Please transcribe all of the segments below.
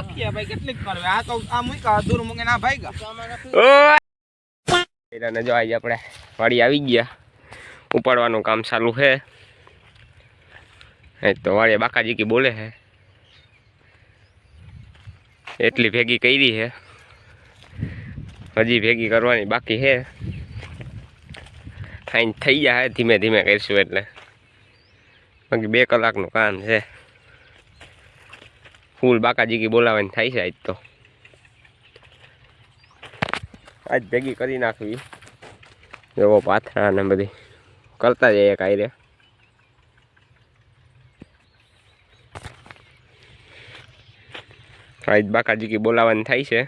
રાખીએ ભાઈ કેટલીક કરવે આ તો આ મૂકા અધૂર મૂકે ના ભાઈ ને જો આજે આપણે વાડી આવી ગયા ઉપાડવાનું કામ ચાલુ છે તો વાડીએ બાકાજી કી બોલે છે એટલી ભેગી કરી છે હજી ભેગી કરવાની બાકી છે ખાઈને થઈ જાય ધીમે ધીમે કરીશું એટલે બાકી 2 કલાકનું કામ છે ફૂલ બાકાજી કી બોલાવાની થાય છે આજ તો આજ ભેગી કરી નાખવી એવો પાથરા ને બધી કરતા જઈએ કાંઈ રે આજ બાકાજી કી બોલાવાની થાય છે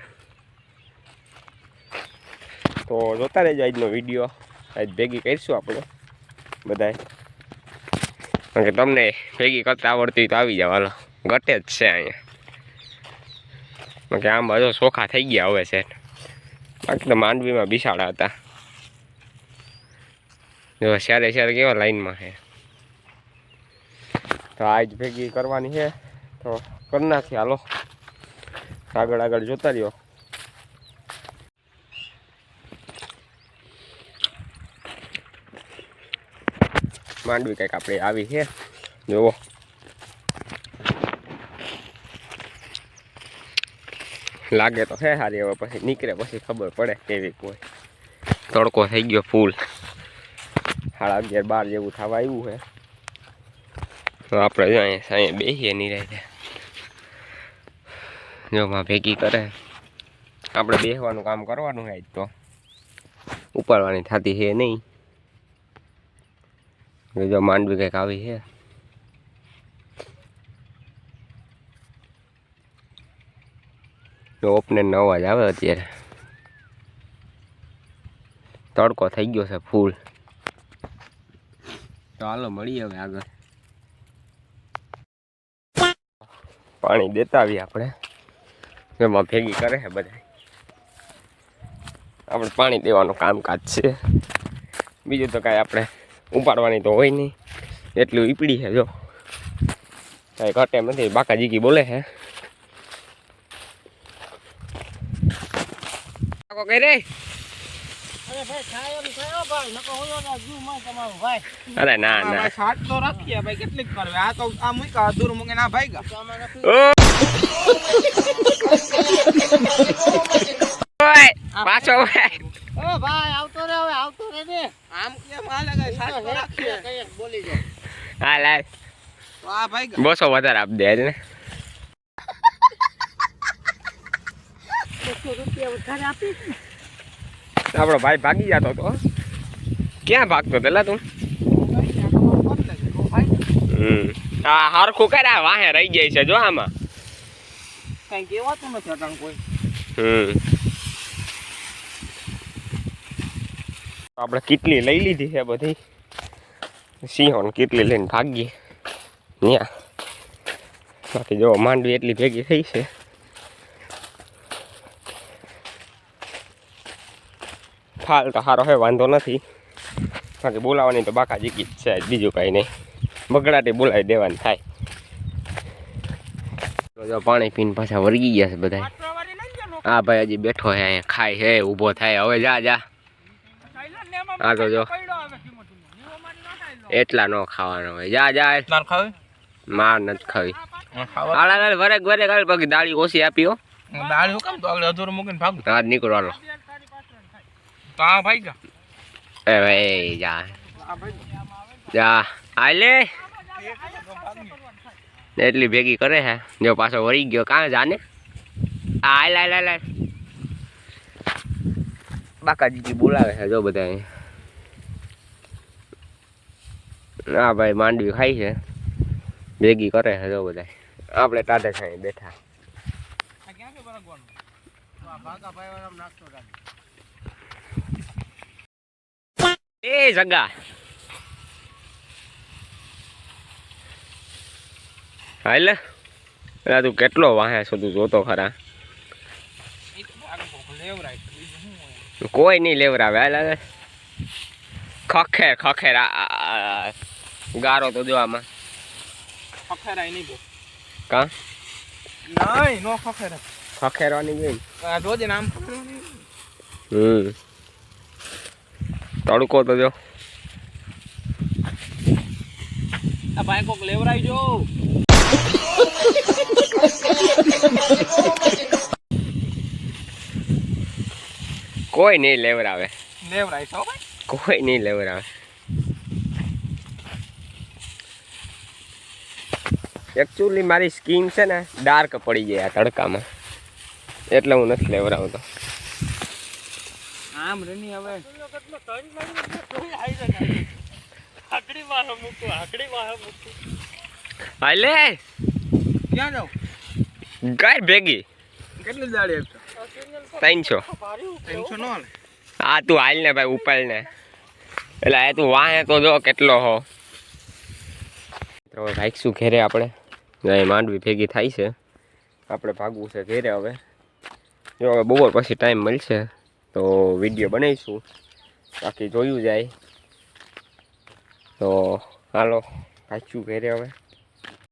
તો જોતા રહેજો આજનો વિડીયો આજ ભેગી કરીશું આપણે બધાય કારણ કે તમને ભેગી કરતા આવડતી તો આવી જાવ હાલો ઘટે જ છે અહીંયા કે આમ બધો ચોખા થઈ ગયા હવે છે બાકી તો માંડવીમાં બિસાડા હતા જો સ્યારે સ્યારે કેવા લાઈનમાં છે તો આજ ભેગી કરવાની છે તો કરી નાખીએ હાલો આગળ આગળ જોતા રહ્યો માંડવી કંઈક આપણે આવી છે જુઓ લાગે તો છે સારી હવે પછી નીકળે પછી ખબર પડે કેવી કોઈ તડકો થઈ ગયો ફૂલ 11:30 જેવું થવા આવ્યું છે તો આપણે જો અહીંયા બેસીએ નહીં રહે જો માં ભેગી કરે આપણે બેસવાનું કામ કરવાનું છે તો ઉપાડવાની થતી છે નહીં જો માંડવી કંઈક આવી છે જો ઓપને નો અવાજ આવે અત્યારે તડકો થઈ ગયો છે ફૂલ તો હાલો મળીએ હવે આગળ પાણી દેતા આવીએ આપણે એમાં ભેગી કરે છે બધા આપણે પાણી દેવાનું કામકાજ છે બીજું તો કાંઈ આપણે ઉપાડવાની તો હોય નહીં એટલું ઈપડી છે જો કાંઈ ઘટે નથી બાકાજી કી બોલે છે કઈ રે અરે ના ના શાક તો રાખીએ ભાઈ કેટલીક કરવે આ તો આ મૂકા અધૂર મૂકે ના ભાઈ પાછો ઓ ભાઈ આવતો રે હવે આવતો રે ને આમ કેમ હાલે ગઈ શાક તો રાખીએ કઈ બોલી જાય હા લાય વાહ ભાઈ બસો વધારે આપ દે ને આપણો ભાઈ ભાગી જતો તો ક્યાં ભાગતો પેલા તું હા હરખું કર્યા વાહે રહી જાય છે જો આમાં કઈ કેવાતું નથી અટાણ કોઈ આપણે કેટલી લઈ લીધી છે બધી સિંહો કેટલી લઈને ભાગીએ ત્યાં બાકી જો માંડવી એટલી ભેગી થઈ છે ફાલ તો સારો હે વાંધો નથી બાકી બોલાવાની તો બાકાજી કી જ છે બીજું કાંઈ નહીં બગડાટી બોલાવી દેવાની થાય જો પાણી પીને પાછા વળગી ગયા છે બધા હા ભાઈ હજી બેઠો છે અહીંયા ખાય છે ઊભો થાય હવે જા જા હા તો જો એટલા ન ખાવાનો હોય જા જા માર નથી ખાવી હાલા વરે વરે કાલ બાકી દાળી ઓછી આપી હો દાળ હુકમ તો આગળ અધૂર મૂકીને ભાગ હા નીકળો હાલો તો આ ભાઈ જા એ ભાઈ જા જા આલે એટલી ભેગી કરે છે જો પાછો વળી ગયો કાં જાને આય લાય લાય લાય બાકાજી બોલાવે છે જો બધા હા ભાઈ માંડવી ખાઈ છે ભેગી કરે છે જો બધા આપણે ટાઢે ખાઈ બેઠા એ જગા હાલ પેલા તું કેટલો વાહે છો તું જોતો ખરા કોઈ નહીં લેવરાવે હાલ ખખેર ખખેર ગારો તો જો આમાં ખખેરાય નહીં કા નહીં નો ખખેરે ખખેરવાની ગઈ આ જોજે નામ તડકો તો જો આ ભાઈ કોક લેવરાઈ જો કોઈ નહીં લેવરાવે લેવરાઈ છો ભાઈ કોઈ નહીં લેવરાવે એકચ્યુઅલી મારી સ્કિન છે ને ડાર્ક પડી જાય આ તડકામાં એટલે હું નથી લેવરાવતો આમ રેની હવે આકડી વાહ મૂકું હાલે ક્યાં જાવ ગાય ભેગી કેટલી દાડી આપશો 300 300 નો હાલે હા તું હાલ ને ભાઈ ઉપાડ ને એટલે આ તું વાહે તો જો કેટલો હો તો ભાઈશું ઘેરે આપણે અહીં માંડવી ભેગી થાય છે આપણે ભાગવું છે ઘેરે હવે જો હવે બપોર પછી ટાઈમ મળશે તો વિડીયો બનાવીશું બાકી જોયું જાય તો હાલો ભાઈશું ઘેરે હવે